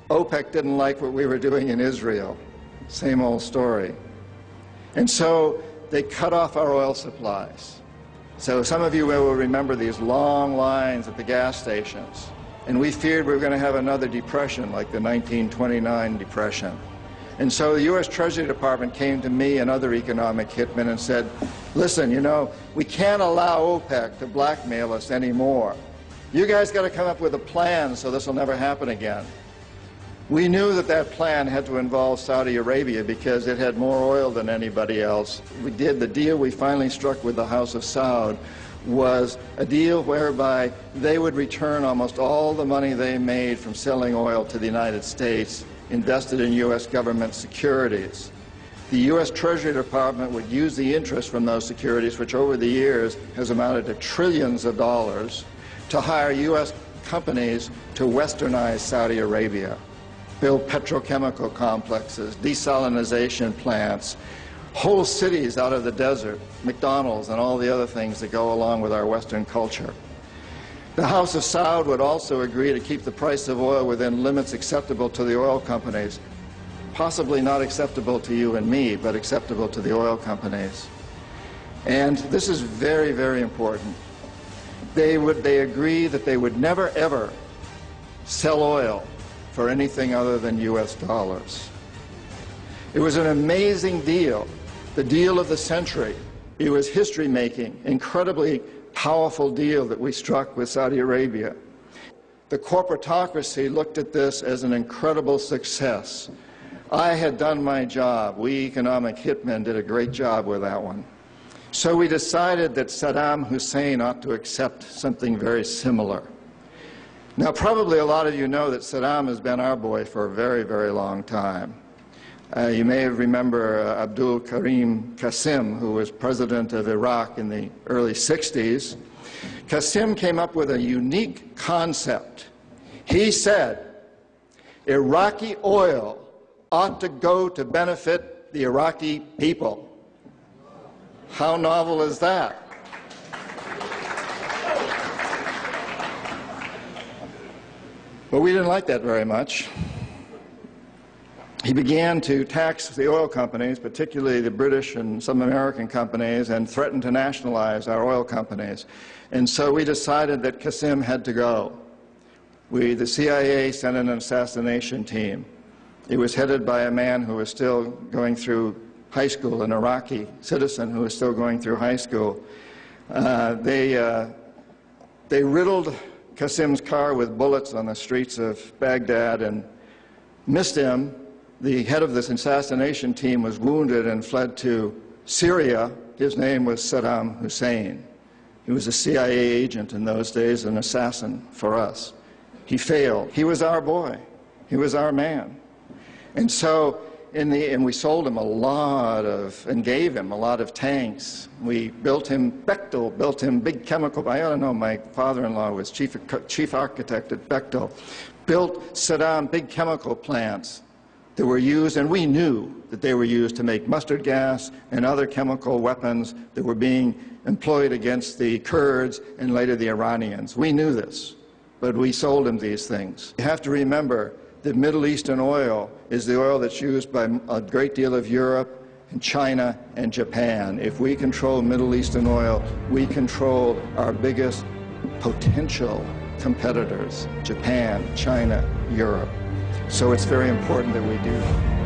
OPEC didn't like what we were doing in Israel. Same old story. And so they cut off our oil supplies. So some of you will remember these long lines at the gas stations. And we feared we were going to have another depression like the 1929 depression. And so the U.S. Treasury Department came to me and other economic hitmen and said, listen, you know, we can't allow OPEC to blackmail us anymore. You guys got to come up with a plan so this will never happen again. We knew that that plan had to involve Saudi Arabia because it had more oil than anybody else. The deal we finally struck with the House of Saud was a deal whereby they would return almost all the money they made from selling oil to the United States invested in U.S. government securities. The U.S. Treasury Department would use the interest from those securities, which over the years has amounted to trillions of dollars, to hire U.S. companies to westernize Saudi Arabia, build petrochemical complexes, desalinization plants, whole cities out of the desert, McDonald's and all the other things that go along with our Western culture. The House of Saud would also agree to keep the price of oil within limits acceptable to the oil companies, possibly not acceptable to you and me, but acceptable to the oil companies. And this is very, very important. They agree that they would never, ever sell oil for anything other than U.S. dollars. It was an amazing deal, the deal of the century. It was history-making, incredibly powerful deal that we struck with Saudi Arabia. The corporatocracy looked at this as an incredible success. I had done my job. We economic hitmen did a great job with that one. So we decided that Saddam Hussein ought to accept something very similar. Now, probably a lot of you know that Saddam has been our boy for a very, very long time. You may remember Abdul Karim Qasim, who was president of Iraq in the early 60s. Qasim came up with a unique concept. He said, Iraqi oil ought to go to benefit the Iraqi people. How novel is that? But we didn't like that very much. He began to tax the oil companies, particularly the British and some American companies, and threatened to nationalize our oil companies. And so we decided that Qasim had to go. The CIA sent an assassination team. It was headed by a man who was still going through high school, an Iraqi citizen who was still going through high school. They riddled Qasim's car with bullets on the streets of Baghdad and missed him. The head of this assassination team was wounded and fled to Syria. His name was Saddam Hussein. He was a CIA agent in those days, an assassin for us. He failed. He was our boy. He was our man. And so, and we sold him a lot of, and gave him a lot of tanks. We built him, Bechtel built him big chemical, I don't know, my father-in-law was chief architect at Bechtel, built Saddam big chemical plants that were used, and we knew that they were used to make mustard gas and other chemical weapons that were being employed against the Kurds and later the Iranians. We knew this, but we sold him these things. You have to remember that Middle Eastern oil is the oil that's used by a great deal of Europe and China and Japan. If we control Middle Eastern oil, we control our biggest potential competitors, Japan, China, Europe. So it's very important that we do.